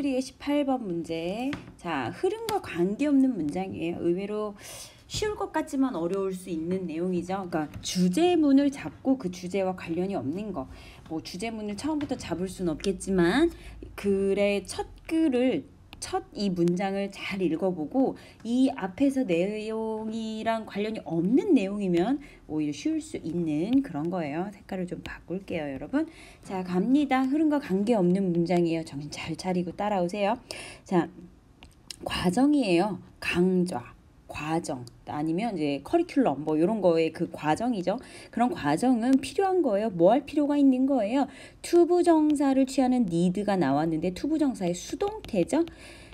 의 18번 문제. 자, 흐름과 관계없는 문장이에요. 의외로 쉬울 것 같지만 어려울 수 있는 내용이죠. 그러니까 주제문을 잡고 그 주제와 관련이 없는 거. 뭐 주제문을 처음부터 잡을 수는 없겠지만 글의 첫 이 문장을 잘 읽어보고 이 앞에서 내용이랑 관련이 없는 내용이면 오히려 쉬울 수 있는 그런 거예요. 색깔을 좀 바꿀게요, 여러분. 자, 갑니다. 흐름과 관계없는 문장이에요. 정신 잘 차리고 따라오세요. 자, 과정이에요. 강좌. 과정 아니면 이제 커리큘럼 뭐 이런 거에 그 과정이죠. 그런 과정은 필요한 거예요. 뭐 할 필요가 있는 거예요. 투부정사를 취하는 need가 나왔는데 투부정사의 수동태죠.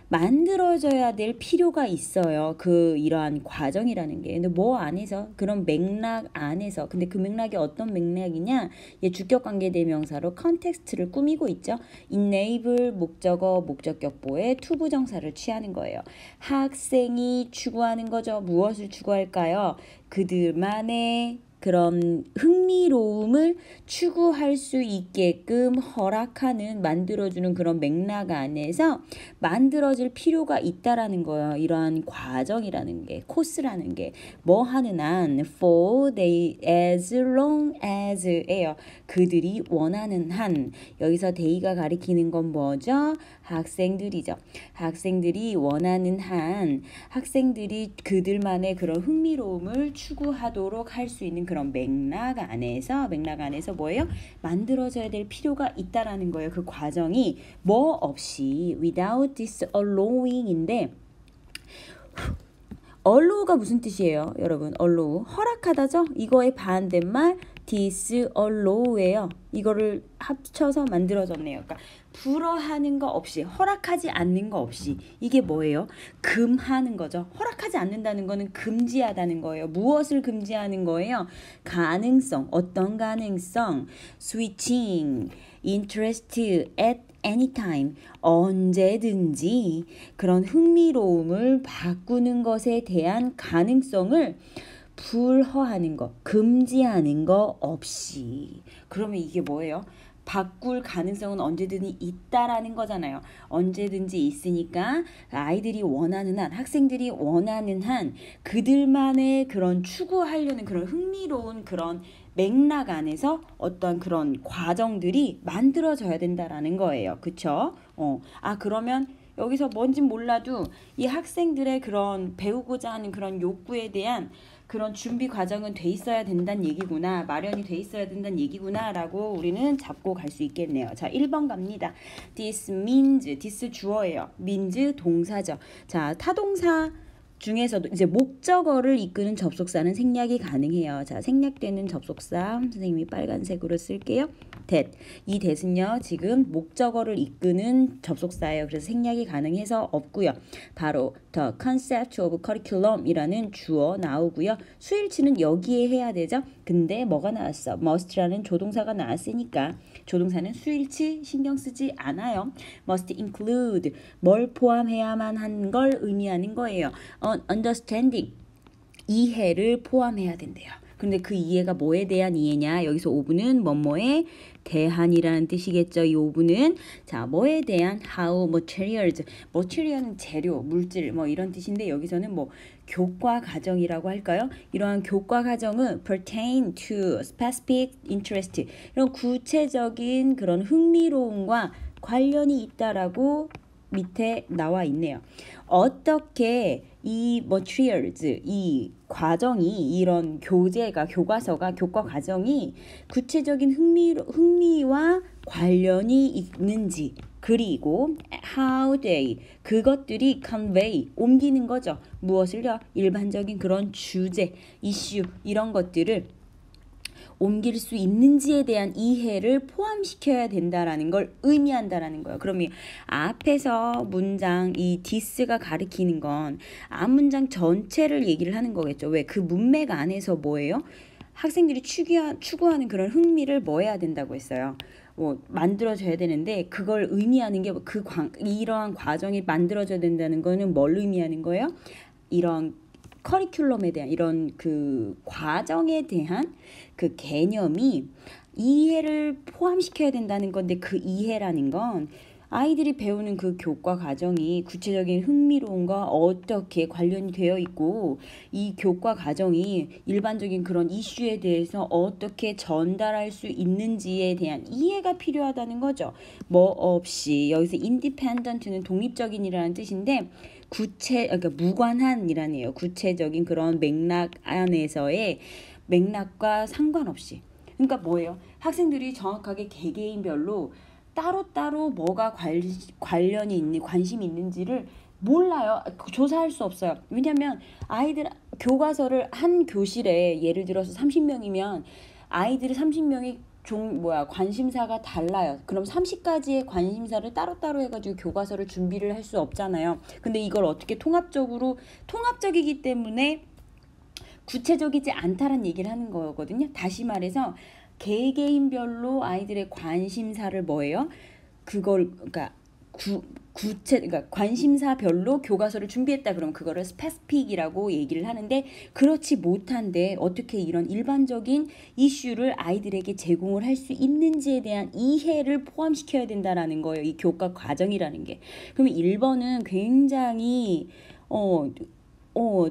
만들어져야 될 필요가 있어요. 이러한 과정이라는 게. 근데 뭐 안에서 그런 맥락 안에서 근데 그 맥락이 어떤 맥락이냐? 얘 주격관계대명사로 컨텍스트를 꾸미고 있죠. enable 목적어 목적격보에 투부정사를 취하는 거예요. 학생이 추구하는 거죠. 무엇을 추구할까요? 그들만의 그런 흥미로움을 추구할 수 있게끔 허락하는 만들어주는 그런 맥락 안에서 만들어질 필요가 있다라는 거예요. 이러한 과정이라는 게 코스라는 게 뭐 하는 한 for they as long as예요. 그들이 원하는 한 여기서 they가 가리키는 건 뭐죠? 학생들이죠. 학생들이 원하는 한 학생들이 그들만의 그런 흥미로움을 추구하도록 할 수 있는 그런 맥락 안에서 뭐예요? 만들어져야 될 필요가 있다라는 거예요. 그 과정이 뭐 없이 without disallowing인데 allow가 무슨 뜻이에요, 여러분? allow 허락하다죠? 이거의 반대말 disallow예요. 이거를 합쳐서 만들어졌네요. 그러니까 불허하는 거 없이 허락하지 않는 거 없이 이게 뭐예요? 금하는 거죠. 허락하지 않는다는 거는 금지하다는 거예요. 무엇을 금지하는 거예요? 가능성, 어떤 가능성? switching, interest at anytime, 언제든지 그런 흥미로움을 바꾸는 것에 대한 가능성을 불허하는 거, 금지하는 거 없이. 그러면 이게 뭐예요? 바꿀 가능성은 언제든지 있다라는 거잖아요. 언제든지 있으니까 아이들이 원하는 한, 학생들이 원하는 한 그들만의 그런 추구하려는 그런 흥미로운 그런 맥락 안에서 어떤 그런 과정들이 만들어져야 된다라는 거예요. 그쵸? 그러면 여기서 뭔진 몰라도 이 학생들의 그런 배우고자 하는 그런 욕구에 대한 그런 준비 과정은 돼 있어야 된다는 얘기구나. 마련이 돼 있어야 된다는 얘기구나 라고 우리는 잡고 갈 수 있겠네요. 자, 1번 갑니다. This means, this 주어예요. means 동사죠. 자, 타동사 중에서도 이제 목적어를 이끄는 접속사는 생략이 가능해요. 자, 생략되는 접속사 선생님이 빨간색으로 쓸게요. that. 이 that은요, 지금 목적어를 이끄는 접속사예요. 그래서 생략이 가능해서 없고요. 바로 the concept of curriculum이라는 주어 나오고요. 수일치는 여기에 해야 되죠. 근데 뭐가 나왔어? must라는 조동사가 나왔으니까 조동사는 수일치 신경 쓰지 않아요. must include 뭘 포함해야만 한 걸 의미하는 거예요. understanding 이해를 포함해야 된대요. 근데 그 이해가 뭐에 대한 이해냐? 여기서 오브는 뭐뭐에 대한이라는 뜻이겠죠. 이 오브는 자, 뭐에 대한 how materials. material은 재료, 물질 뭐 이런 뜻인데 여기서는 뭐 교과 과정이라고 할까요? 이러한 교과 과정은 pertain to specific interest. 이런 구체적인 그런 흥미로움과 관련이 있다라고 밑에 나와 있네요. 어떻게 이 materials, 이 과정이 이런 교과서가 교과 과정이 구체적인 흥미와 관련이 있는지 그리고 how they 그것들이 convey 옮기는 거죠. 무엇을요? 일반적인 그런 주제, 이슈 이런 것들을 옮길 수 있는지에 대한 이해를 포함시켜야 된다라는 걸 의미한다라는 거예요. 그럼 이 앞에서 문장 이 this가 가리키는 건 앞문장 전체를 얘기를 하는 거겠죠. 왜? 그 문맥 안에서 뭐예요? 학생들이 추구하는 그런 흥미를 뭐 해야 된다고 했어요. 만들어져야 되는데 그걸 의미하는 게 이러한 과정이 만들어져야 된다는 거는 뭘 의미하는 거예요? 이런 커리큘럼에 대한 이런 그 과정에 대한 그 개념이 이해를 포함시켜야 된다는 건데 그 이해라는 건 아이들이 배우는 그 교과 과정이 구체적인 흥미로움과 어떻게 관련이 되어 있고 이 교과 과정이 일반적인 그런 이슈에 대해서 어떻게 전달할 수 있는지에 대한 이해가 필요하다는 거죠. 뭐 없이 여기서 independent는 독립적인이라는 뜻인데 그러니까 무관한이라네요. 구체적인 그런 맥락 안에서의 맥락과 상관없이. 그러니까 뭐예요? 학생들이 정확하게 개개인별로 따로따로 뭐가 관련이 있는 관심이 있는지를 몰라요. 조사할 수 없어요. 왜냐면 아이들 교과서를 한 교실에 예를 들어서 30명이면 아이들이 30명이 관심사가 달라요. 그럼 30가지의 관심사를 따로따로 해가지고 교과서를 준비를 할 수 없잖아요. 근데 이걸 어떻게 통합적이기 때문에 구체적이지 않다는 얘기를 하는 거거든요. 다시 말해서 개개인별로 아이들의 관심사를 뭐예요? 그러니까 그러니까 관심사별로 교과서를 준비했다 그러면 그거를 스페시픽이라고 얘기를 하는데 그렇지 못한데 어떻게 이런 일반적인 이슈를 아이들에게 제공을 할 수 있는지에 대한 이해를 포함시켜야 된다라는 거예요. 이 교과 과정이라는 게. 그러면 1번은 굉장히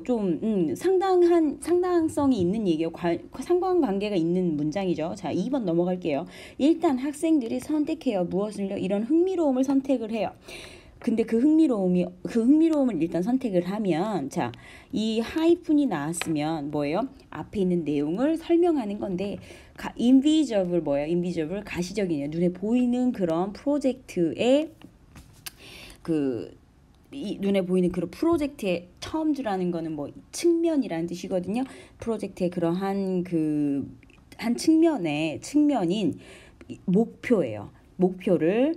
좀 상당성이 있는 얘기예요. 상관관계가 있는 문장이죠. 자, 2번 넘어갈게요. 일단 학생들이 선택해요. 무엇을요? 이런 흥미로움을 선택을 해요. 근데 그 흥미로움을 일단 선택을 하면 자, 이 하이픈이 나왔으면 뭐예요? 앞에 있는 내용을 설명하는 건데 인비저블 뭐예요? 인비저블 가시적이네요. 눈에 보이는 그런 프로젝트의 눈에 보이는 그런 프로젝트의 terms라는 거는 뭐 측면이라는 뜻이거든요. 프로젝트의 그러한 한 측면인 목표예요. 목표를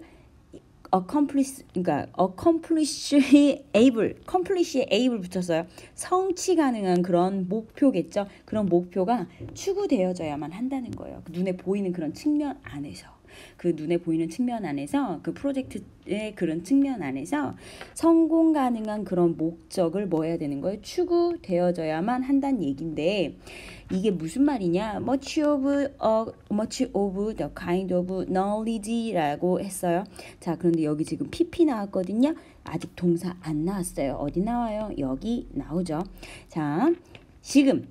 accomplish에 able 붙였어요. 성취 가능한 그런 목표겠죠. 그런 목표가 추구되어져야만 한다는 거예요. 눈에 보이는 그런 측면 안에서. 그 눈에 보이는 측면 안에서 그 프로젝트의 그런 측면 안에서 성공 가능한 그런 목적을 뭐 해야 되는 거예요? 추구되어져야만 한다는 얘긴데 이게 무슨 말이냐? much of the kind of knowledge라고 했어요. 자, 그런데 여기 지금 PP 나왔거든요. 아직 동사 안 나왔어요. 어디 나와요? 여기 나오죠. 자, 지금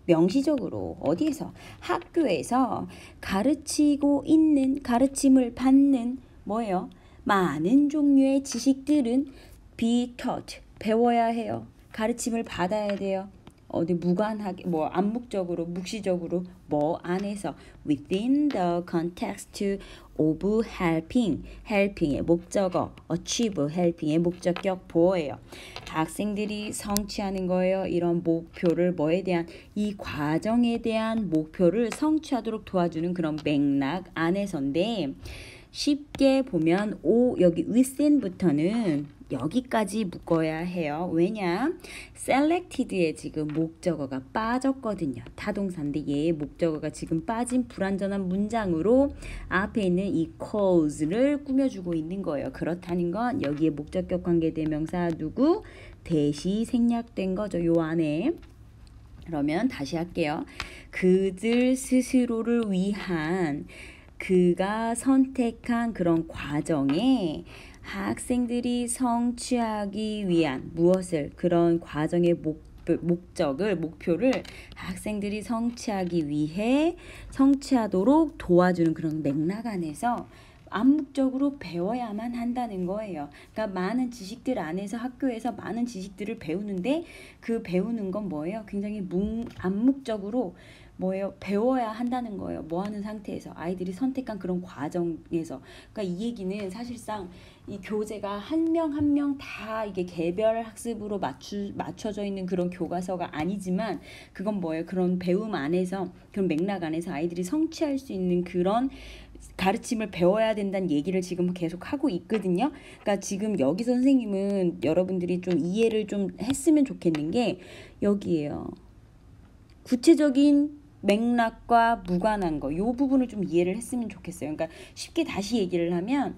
명시적으로 어디에서? 학교에서 가르침을 받는 뭐예요? 많은 종류의 지식들은 be taught, 배워야 해요. 가르침을 받아야 돼요. 어디 무관하게 뭐 암묵적으로 묵시적으로 뭐 안에서 within the context of helping의 목적어 helping의 목적격 보어예요. 학생들이 성취하는 거예요. 이런 목표를 뭐에 대한 이 과정에 대한 목표를 성취하도록 도와주는 그런 맥락 안에서인데 쉽게 보면 여기 within부터는 여기까지 묶어야 해요. 왜냐? selected의 지금 목적어가 빠졌거든요. 타동사인데 얘의 목적어가 지금 빠진 불완전한 문장으로 앞에 있는 이 cause를 꾸며주고 있는 거예요. 그렇다는 건 여기에 목적격 관계대명사 누구? 대시 생략된 거죠. 요 안에. 그러면 다시 할게요. 그들 스스로를 위한 그가 선택한 그런 과정에 학생들이 성취하기 위한 무엇을 그런 과정의 목표를 학생들이 성취하기 위해 성취하도록 도와주는 그런 맥락 안에서 암묵적으로 배워야만 한다는 거예요. 그러니까 많은 지식들 안에서 학교에서 많은 지식들을 배우는데 그 배우는 건 뭐예요? 굉장히 암묵적으로 뭐예요? 배워야 한다는 거예요. 뭐 하는 상태에서 아이들이 선택한 그런 과정에서. 그러니까 이 얘기는 사실상 이 교재가 한 명 한 명 다 이게 개별 학습으로 맞춰져 있는 그런 교과서가 아니지만 그건 뭐예요? 그런 배움 안에서 그런 맥락 안에서 아이들이 성취할 수 있는 그런 가르침을 배워야 된다는 얘기를 지금 계속 하고 있거든요. 그러니까 지금 여기 선생님은 여러분들이 좀 이해를 좀 했으면 좋겠는 게 여기에요. 구체적인 맥락과 무관한 거, 요 부분을 좀 이해를 했으면 좋겠어요. 그러니까 쉽게 다시 얘기를 하면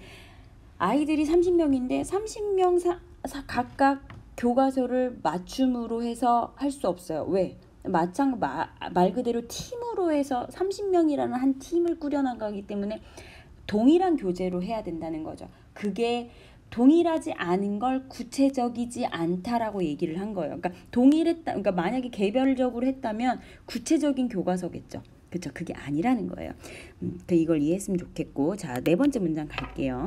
아이들이 30명인데 30명 각각 교과서를 맞춤으로 해서 할 수 없어요. 왜? 말 그대로 팀으로 해서 30명이라는 한 팀을 꾸려나가기 때문에 동일한 교재로 해야 된다는 거죠. 그게 동일하지 않은 걸 구체적이지 않다라고 얘기를 한 거예요. 그러니까 동일했다. 그러니까 만약에 개별적으로 했다면 구체적인 교과서겠죠. 그렇죠. 그게 아니라는 거예요. 이걸 이해했으면 좋겠고, 자, 네 번째 문장 갈게요.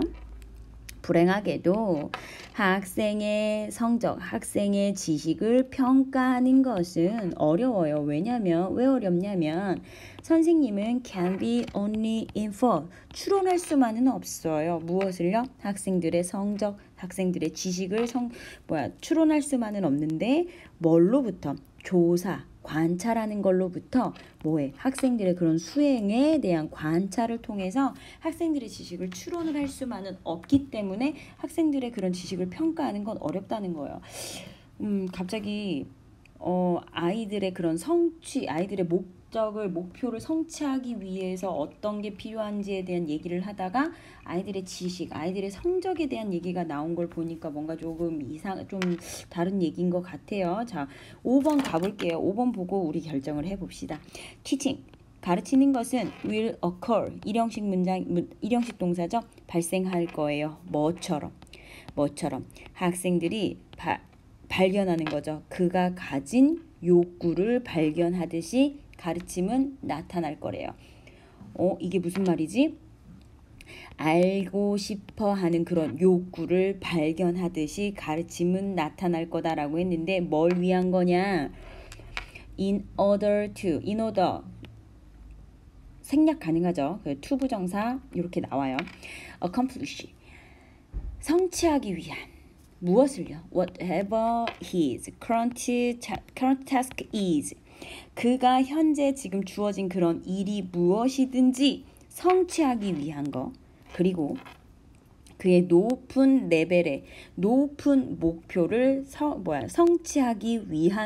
불행하게도 학생의 성적, 학생의 지식을 평가하는 것은 어려워요. 왜냐면 왜 어렵냐면 선생님은 can be only infer, 추론할 수만은 없어요. 무엇을요? 학생들의 성적, 학생들의 지식을 추론할 수만은 없는데 뭘로부터? 조사, 관찰하는 걸로부터 뭐해? 학생들의 그런 수행에 대한 관찰을 통해서 학생들의 지식을 추론을 할 수만은 없기 때문에 학생들의 그런 지식을 평가하는 건 어렵다는 거예요. 갑자기 아이들의 그런 아이들의 목표를 성취하기 위해서 어떤 게 필요한지에 대한 얘기를 하다가 아이들의 지식, 아이들의 성적에 대한 얘기가 나온 걸 보니까 뭔가 좀 다른 얘기인 것 같아요. 자, 5번 가볼게요. 5번 보고 우리 결정을 해봅시다. teaching, 가르치는 것은 will occur, 일형식 동사죠. 발생할 거예요. 뭐처럼 학생들이 발견하는 거죠. 그가 가진 욕구를 발견하듯이 가르침은 나타날 거래요. 이게 무슨 말이지? 알고 싶어 하는 그런 욕구를 발견하듯이 가르침은 나타날 거다라고 했는데 뭘 위한 거냐? in order 생략 가능하죠. 그 to 부정사 이렇게 나와요. accomplish, 성취하기 위한 무엇을요? whatever his current task is, 그가 현재 지금 주어진 그런 일이 무엇이든지 성취하기 위한 거, 그리고 그의 높은 레벨의 높은 목표를 성취하기 위해서,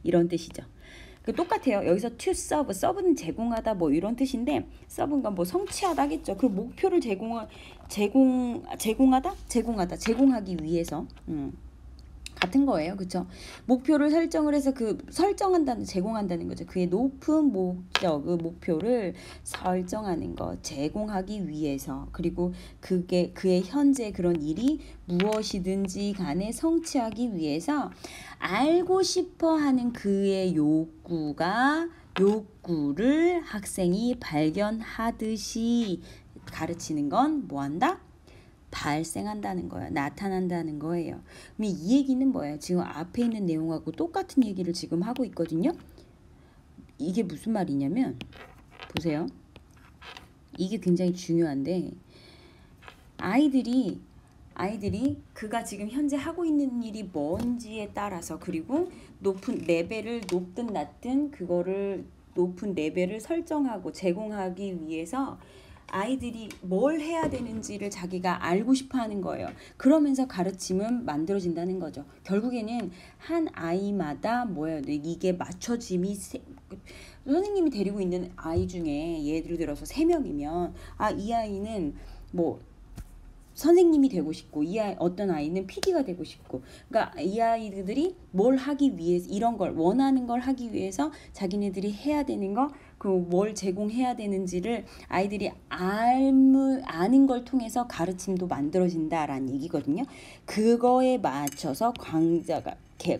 이런 뜻이죠. 똑같아요. 여기서 to serve는 제공하다 뭐 이런 뜻인데 serve가 뭐 성취하다겠죠. 그 목표를 제공하기 위해서 같은 거예요. 그쵸? 목표를 설정을 해서 제공한다는 거죠. 그의 높은 목표를 설정하는 것, 제공하기 위해서, 그리고 그의 현재 그런 일이 무엇이든지 간에 성취하기 위해서 알고 싶어 하는 그의 욕구를 학생이 발견하듯이 가르치는 건 뭐한다? 발생한다는 거예요. 나타난다는 거예요. 그럼 이 얘기는 뭐예요? 지금 앞에 있는 내용하고 똑같은 얘기를 지금 하고 있거든요. 이게 무슨 말이냐면 보세요. 이게 굉장히 중요한데 아이들이 그가 지금 현재 하고 있는 일이 뭔지에 따라서, 그리고 높든 낮든 그거를 높은 레벨을 설정하고 제공하기 위해서 아이들이 뭘 해야 되는지를 자기가 알고 싶어 하는 거예요. 그러면서 가르침은 만들어진다는 거죠. 결국에는 한 아이마다 이게 맞춰짐이 선생님이 데리고 있는 아이 중에 예를 들어서 3명이면 이 아이는 선생님이 되고 싶고 어떤 아이는 PD가 되고 싶고, 그러니까 이 아이들이 뭘 하기 위해서, 이런 걸 원하는 걸 하기 위해서 자기네들이 해야 되는 거, 뭘 제공해야 되는지를 아이들이 아는 걸 통해서 가르침도 만들어진다라는 얘기거든요. 그거에 맞춰서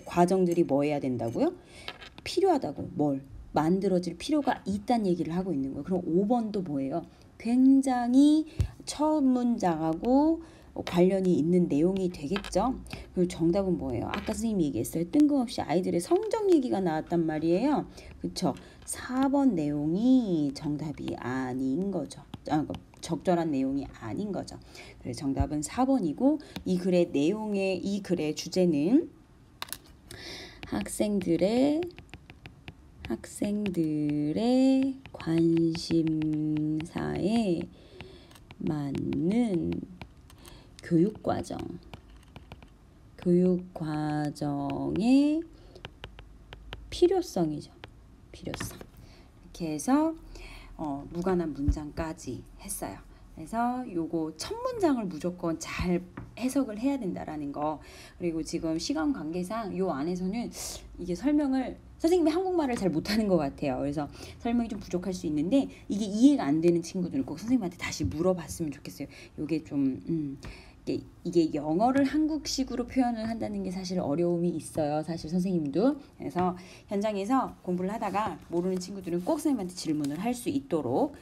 과정들이 뭐 해야 된다고요? 필요하다고, 만들어질 필요가 있다는 얘기를 하고 있는 거예요. 그럼 5번도 뭐예요? 굉장히 첫 문장하고 관련이 있는 내용이 되겠죠. 그리고 정답은 뭐예요? 아까 선생님이 얘기했어요. 뜬금없이 아이들의 성적 얘기가 나왔단 말이에요. 그쵸? 4번 내용이 정답이 아닌 거죠. 적절한 내용이 아닌 거죠. 그래서 정답은 4번이고 이 글의 주제는 학생들의 관심사에 맞는 교육과정의 필요성이죠. 필요성. 이렇게 해서 무관한 문장까지 했어요. 그래서 요거 첫 문장을 무조건 잘 해석을 해야 된다라는 거. 그리고 지금 시간 관계상 요 안에서는 이게 설명을 선생님이 한국말을 잘 못하는 것 같아요. 그래서 설명이 좀 부족할 수 있는데 이게 이해가 안 되는 친구들은 꼭 선생님한테 다시 물어봤으면 좋겠어요. 요게 좀 이게 영어를 한국식으로 표현을 한다는 게 사실 어려움이 있어요. 사실 선생님도. 그래서 현장에서 공부를 하다가 모르는 친구들은 꼭 선생님한테 질문을 할 수 있도록